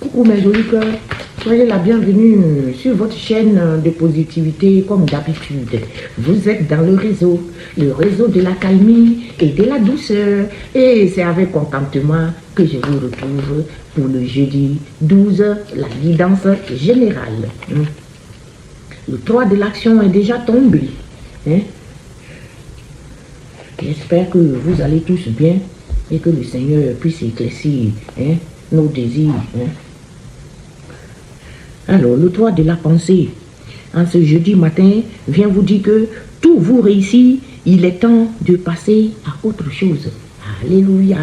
Coucou mes jolis cœurs, soyez la bienvenue sur votre chaîne de positivité comme d'habitude. Vous êtes dans le réseau de la calmie et de la douceur. Et c'est avec contentement que je vous retrouve pour le jeudi 12, la guidance générale. Le 3 de l'action est déjà tombé. J'espère que vous allez tous bien et que le Seigneur puisse éclaircir nos désirs. Alors, le 3 de la pensée, en ce jeudi matin, vient vous dire que tout vous réussit, il est temps de passer à autre chose. Alléluia,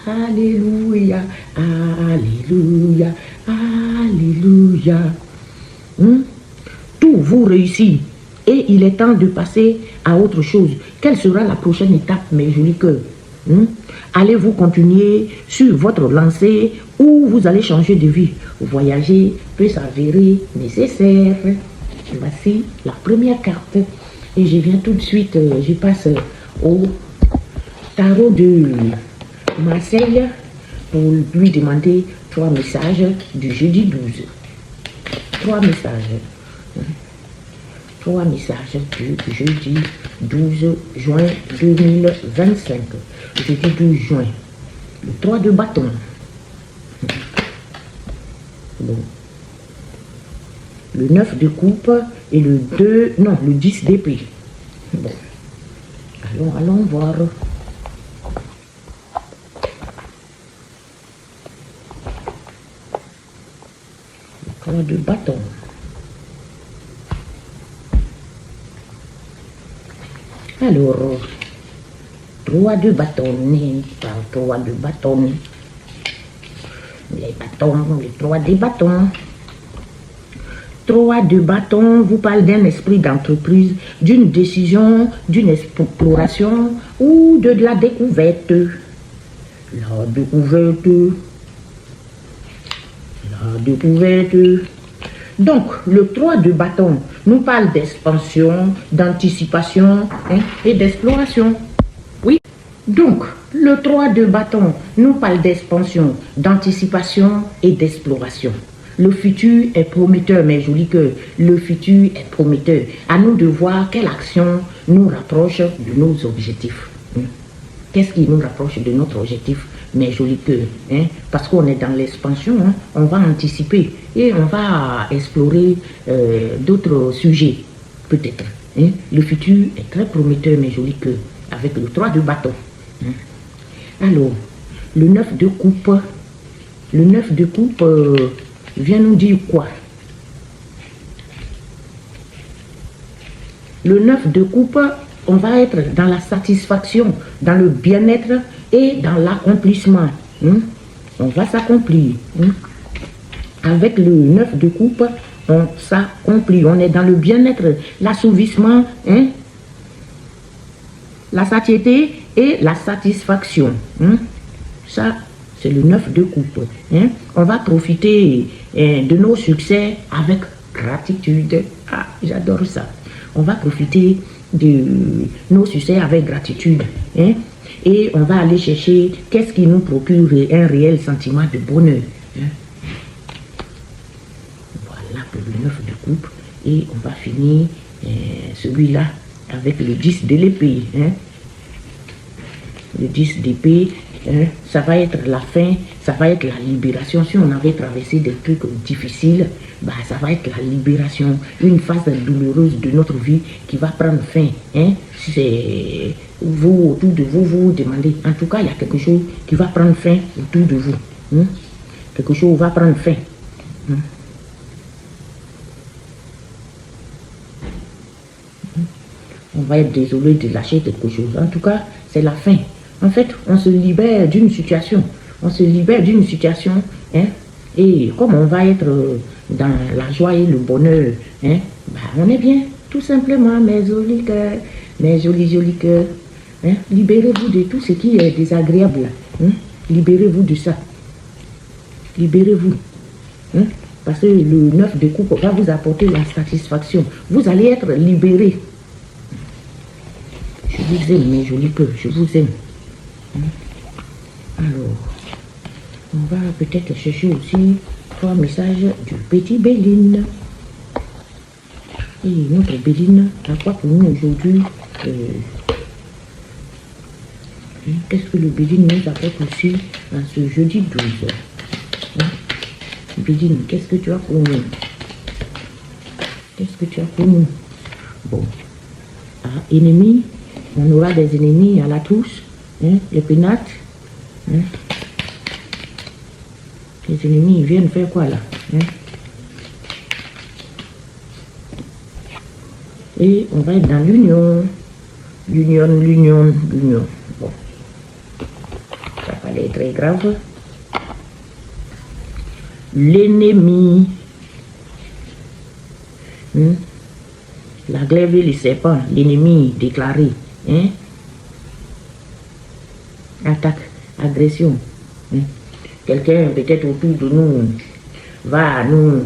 alléluia, alléluia, alléluia. Tout vous réussit et il est temps de passer à autre chose. Quelle sera la prochaine étape, mes jolis cœurs? Allez-vous continuer sur votre lancée ou vous allez changer de vie? Voyager peut s'avérer nécessaire. Voici la première carte. Et je viens tout de suite, je passe au tarot de Marseille pour lui demander 3 messages du jeudi 12. 3 messages. 3 messages du jeudi 12 juin 2025. Jeudi 12 juin. Le 3 de bâton. Bon. Le 9 de coupe et le 10 d'épée. Bon. Allons voir. Le 3 de bâton. Alors, 3 de bâton, par 3 de bâton. Les bâtons, les 3 des bâtons. 3 de bâton vous parle d'un esprit d'entreprise, d'une décision, d'une exploration ou de la découverte. La découverte. La découverte. Donc, le 3 de bâton nous parle d'expansion, d'anticipation et d'exploration. Oui. Donc, le 3 de bâton nous parle d'expansion, d'anticipation et d'exploration. Le futur est prometteur, mes jolis cœurs. Le futur est prometteur. À nous de voir quelle action nous rapproche de nos objectifs. Qu'est-ce qui nous rapproche de notre objectif, mes jolis cœurs? Parce qu'on est dans l'expansion, on va anticiper et on va explorer d'autres sujets, peut-être. Le futur est très prometteur, mes jolis cœurs, avec le 3 de bâton. Alors, le 9 de coupe. Le 9 de coupe vient nous dire quoi? Le 9 de coupe, on va être dans la satisfaction, dans le bien-être et dans l'accomplissement. On va s'accomplir. Avec le 9 de coupe, on s'accomplit. On est dans le bien-être, l'assouvissement, la satiété et la satisfaction. Ça, c'est le 9 de coupe. On va profiter de nos succès avec gratitude. Ah, j'adore ça. On va profiter de nos succès avec gratitude. Et on va aller chercher qu'est-ce qui nous procure un réel sentiment de bonheur. Voilà pour le 9 de coupe. Et on va finir celui-là avec le 10 de l'épée. Le 10 d'épée, ça va être la fin, ça va être la libération. Si on avait traversé des trucs difficiles, ça va être la libération, une phase douloureuse de notre vie qui va prendre fin. C'est vous, autour de vous, vous demandez. En tout cas, il y a quelque chose qui va prendre fin autour de vous. Quelque chose va prendre fin. On va être désolé de lâcher quelque chose. En tout cas, c'est la fin. En fait, on se libère d'une situation. On se libère d'une situation. Et comme on va être dans la joie et le bonheur, on est bien. Tout simplement, mes jolis cœurs, mes jolis cœurs. Libérez-vous de tout ce qui est désagréable. Libérez-vous de ça. Libérez-vous. Parce que le 9 de coupe va vous apporter la satisfaction. Vous allez être libérés. Je vous aime, mes jolis cœurs. Je vous aime. Alors, On va peut-être chercher aussi 3 messages du petit Béline. Et notre Béline a quoi pour nous aujourd'hui? Qu'est-ce que le Béline nous apporte aussi en ce jeudi 12? Béline, qu'est-ce que tu as pour nous? Qu'est-ce que tu as pour nous? Bon. Ennemis, on aura des ennemis à la trousse. Les pénates. Les ennemis, ils viennent faire quoi là? Et on va être dans l'union. L'union. Bon. Ça va pas être très grave. L'ennemi. La glaive et le serpent, l'ennemi déclaré. Attaque, agression. Quelqu'un peut-être autour de nous va nous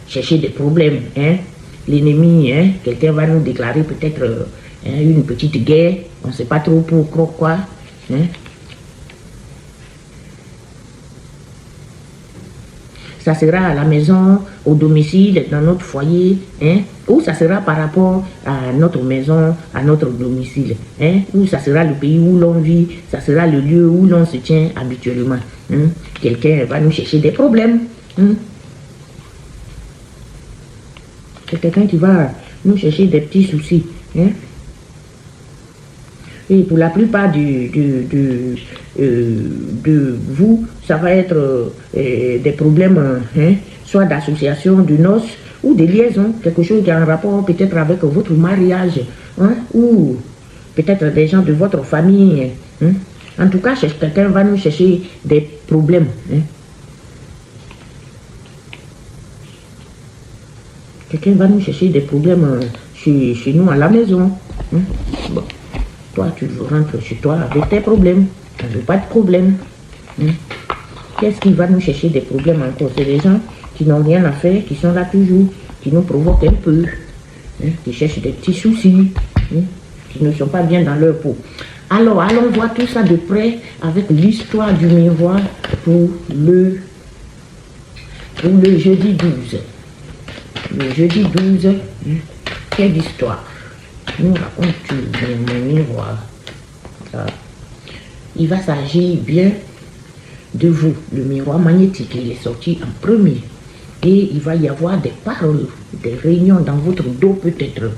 chercher des problèmes. L'ennemi, quelqu'un va nous déclarer peut-être une petite guerre. On ne sait pas trop pourquoi. Ça sera à la maison, au domicile, dans notre foyer, ou ça sera par rapport à notre maison, à notre domicile, ou ça sera le pays où l'on vit, ça sera le lieu où l'on se tient habituellement. Quelqu'un va nous chercher des problèmes. C'est quelqu'un qui va nous chercher des petits soucis. Et pour la plupart de vous, ça va être des problèmes, soit d'association, de noces ou de liaison, quelque chose qui a un rapport peut-être avec votre mariage, ou peut-être des gens de votre famille. En tout cas, quelqu'un va nous chercher des problèmes. Quelqu'un va nous chercher des problèmes chez nous à la maison. Bon. Toi, tu rentres chez toi avec tes problèmes. On ne veut pas de problème. Qu'est-ce qui va nous chercher des problèmes encore? C'est des gens qui n'ont rien à faire, qui sont là toujours, qui nous provoquent un peu, qui cherchent des petits soucis, qui ne sont pas bien dans leur peau. Alors, allons voir tout ça de près avec l'histoire du miroir pour le jeudi 12. Le jeudi 12, quelle histoire nous raconte mon miroir? Il va s'agir bien de vous. Le miroir magnétique, il est sorti en premier. Et il va y avoir des paroles, des réunions dans votre dos peut-être.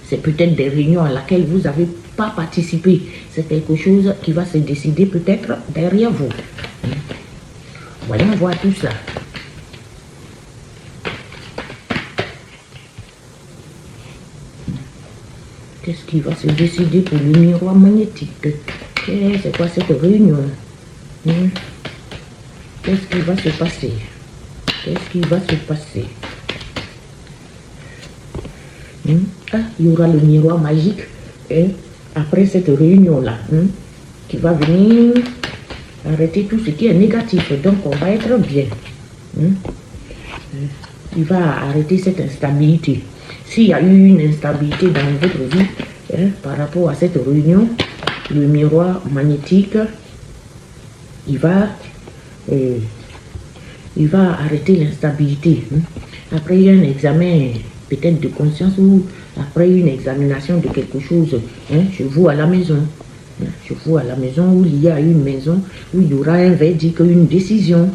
C'est peut-être des réunions à laquelle vous n'avez pas participé. C'est quelque chose qui va se décider peut-être derrière vous. Voyons voir tout ça. Qu'est-ce qui va se décider pour le miroir magnétique? C'est quoi cette réunion? Qu'est-ce qui va se passer? Qu'est-ce qui va se passer? Il y aura le miroir magique après cette réunion-là qui va venir arrêter tout ce qui est négatif. Donc, on va être bien. Il va arrêter cette instabilité. S'il y a eu une instabilité dans votre vie par rapport à cette réunion, le miroir magnétique, il va arrêter l'instabilité. Après un examen peut-être de conscience ou après une examination de quelque chose chez vous à la maison. Chez vous à la maison, où il y a une maison, où il y aura un verdict, une décision.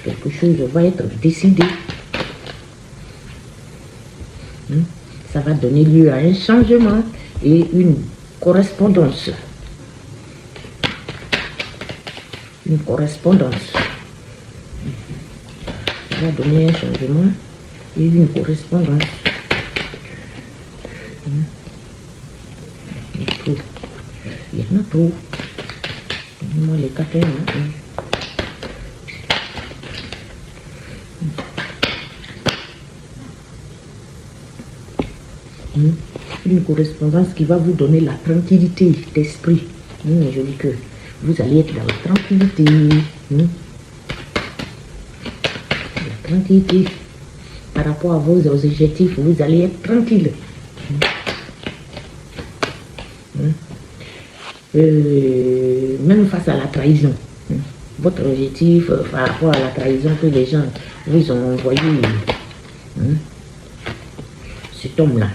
Quelque chose va être décidé. Ça va donner lieu à un changement et une correspondance. Une correspondance. Ça va donner un changement et une correspondance. Il y en a trop. Moi, les quatre, une correspondance qui va vous donner la tranquillité d'esprit. Je dis que vous allez être dans la tranquillité. La tranquillité par rapport à vos objectifs, vous allez être tranquille. Même face à la trahison, Votre objectif par rapport à la trahison que les gens vous ont envoyé, cet homme-là,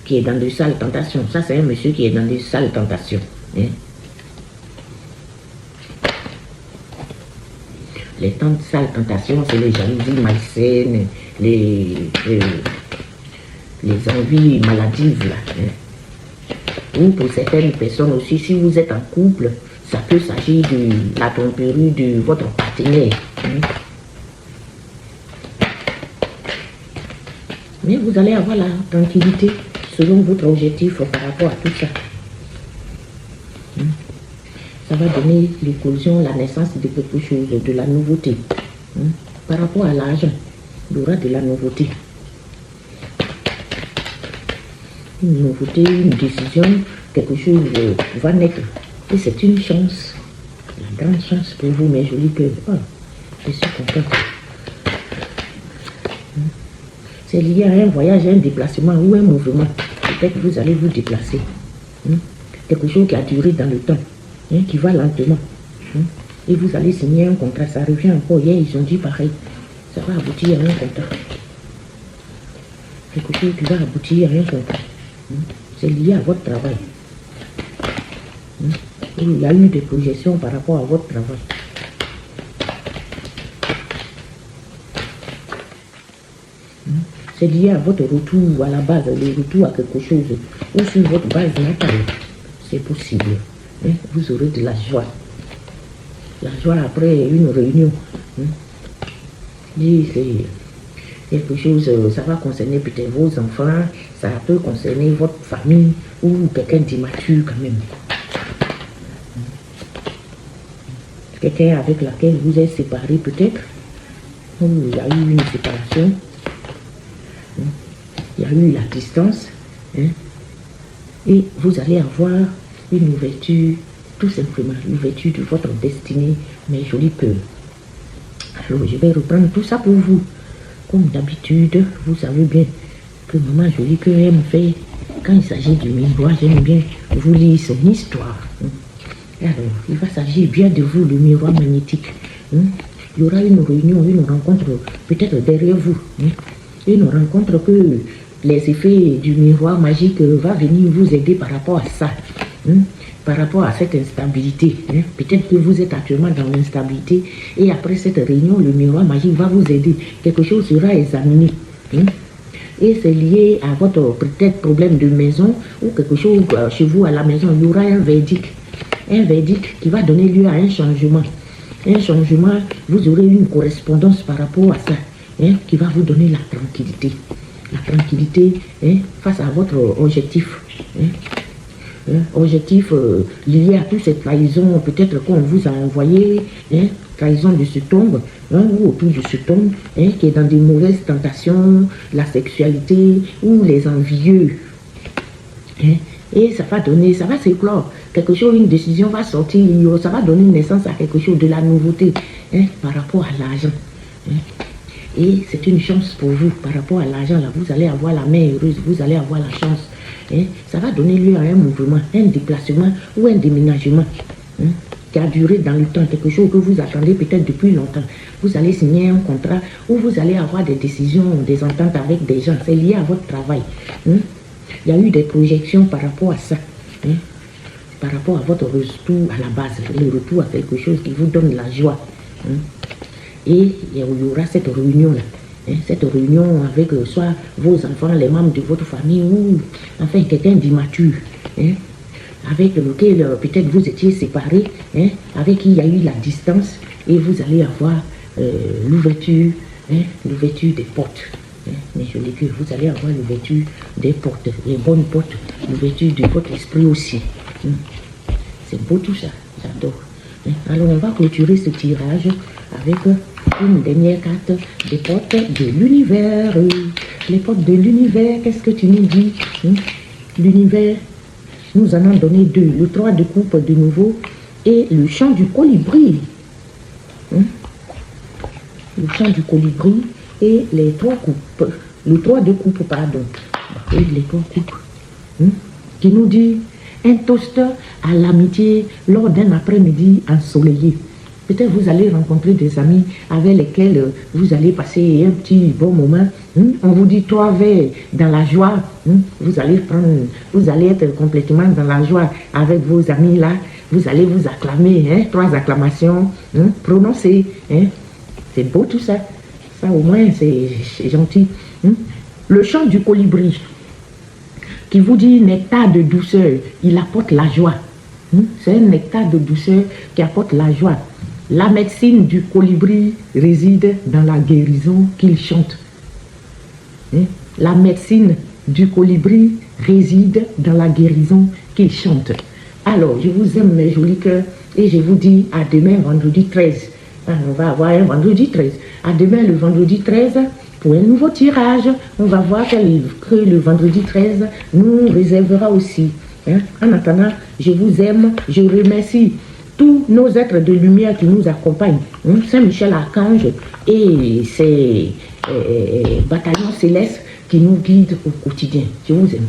qui est dans de sales tentations. Ça, c'est un monsieur qui est dans de sales tentations. Les sales tentations, c'est les jalousies malsaines, les envies maladives, là. Ou pour certaines personnes aussi, si vous êtes en couple, ça peut s'agir de la tromperie de votre partenaire. Mais vous allez avoir la tranquillité selon votre objectif par rapport à tout ça. Ça va donner l'éclosion, la naissance de quelque chose, de la nouveauté. Par rapport à l'argent, il y aura de la nouveauté. Une nouveauté, une décision, quelque chose va naître. Et c'est une chance, la grande chance pour vous, mes jolis cœurs. Oh, je suis contente. C'est lié à un voyage, à un déplacement ou un mouvement. Peut-être que vous allez vous déplacer. Quelque chose qui a duré dans le temps, qui va lentement. Et vous allez signer un contrat, ça revient encore. Hier, ils ont dit pareil. Ça va aboutir à un contrat. Quelque chose qui va aboutir à un contrat. C'est lié à votre travail. Il y a eu des projections par rapport à votre travail. C'est lié à votre retour à la base, le retour à quelque chose, ou sur votre base natale. C'est possible. Vous aurez de la joie. La joie après une réunion. Et c'est quelque chose, ça va concerner peut-être vos enfants, ça peut concerner votre famille, ou quelqu'un d'immature quand même. Quelqu'un avec laquelle vous êtes séparés peut-être, ou il y a eu une séparation, il y a eu la distance, et vous allez avoir une ouverture, tout simplement, l'ouverture de votre destinée, mes jolis cœurs. Alors, je vais reprendre tout ça pour vous. Comme d'habitude, vous savez bien que maman jolie cœur aime faire, quand il s'agit du miroir, j'aime bien vous lire son histoire. Alors, il va s'agir bien de vous, le miroir magnétique. Il y aura une réunion, une rencontre peut-être derrière vous. Une rencontre que les effets du miroir magique va venir vous aider par rapport à ça. Par rapport à cette instabilité. Peut-être que vous êtes actuellement dans l'instabilité et après cette réunion, le miroir magique va vous aider. Quelque chose sera examiné. Et c'est lié à votre peut-être problème de maison ou quelque chose chez vous à la maison. Il y aura un verdict. Un verdict qui va donner lieu à un changement. Un changement, vous aurez une correspondance par rapport à ça, qui va vous donner la tranquillité. La tranquillité face à votre objectif. Objectif lié à toutes ces trahisons, peut-être qu'on vous a envoyé, trahison de ce tombe, ou autour de ce tombe, qui est dans des mauvaises tentations, la sexualité, ou les envieux. Et ça va donner, ça va s'éclore. Quelque chose, une décision va sortir, ça va donner naissance à quelque chose, de la nouveauté, par rapport à l'argent. Et c'est une chance pour vous, par rapport à l'argent, là, vous allez avoir la main heureuse, vous allez avoir la chance. Ça va donner lieu à un mouvement, un déplacement ou un déménagement qui a duré dans le temps, quelque chose que vous attendez peut-être depuis longtemps. Vous allez signer un contrat où vous allez avoir des décisions, des ententes avec des gens. C'est lié à votre travail. Il y a eu des projections par rapport à ça. Par rapport à votre retour à la base, le retour à quelque chose qui vous donne la joie. Et il y aura cette réunion-là. Cette réunion avec soit vos enfants, les membres de votre famille ou enfin quelqu'un d'immature, avec lequel peut-être vous étiez séparés, avec qui il y a eu la distance et vous allez avoir l'ouverture des portes. Mais je l'ai dit, vous allez avoir l'ouverture des portes, les bonnes portes, l'ouverture de votre esprit aussi. C'est beau tout ça, j'adore. Alors on va clôturer ce tirage avec une dernière carte des portes de l'univers. Les portes de l'univers, qu'est-ce que tu nous dis? L'univers, nous en avons donné deux. Le 3 de coupe de nouveau et le chant du colibri. Le chant du colibri et les 3 coupes. Le 3 de coupe, pardon. Et les 3 coupes. Qui nous dit un toast à l'amitié lors d'un après-midi ensoleillé. Peut-être vous allez rencontrer des amis avec lesquels vous allez passer un petit bon moment. On vous dit 3 verres dans la joie. Vous allez être complètement dans la joie avec vos amis là. Vous allez vous acclamer, 3 acclamations prononcées. C'est beau tout ça. Ça au moins c'est gentil. Le chant du colibri qui vous dit nectar de douceur, il apporte la joie. C'est un nectar de douceur qui apporte la joie. La médecine du colibri réside dans la guérison qu'il chante. La médecine du colibri réside dans la guérison qu'il chante. Alors, je vous aime mes jolis cœurs et je vous dis à demain vendredi 13. On va avoir un vendredi 13. À demain le vendredi 13 pour un nouveau tirage. On va voir quel livre que le vendredi 13 nous réservera aussi. En attendant, je vous aime, je remercie tous nos êtres de lumière qui nous accompagnent, Saint-Michel Archange et ses bataillons célestes qui nous guident au quotidien. Je vous aime.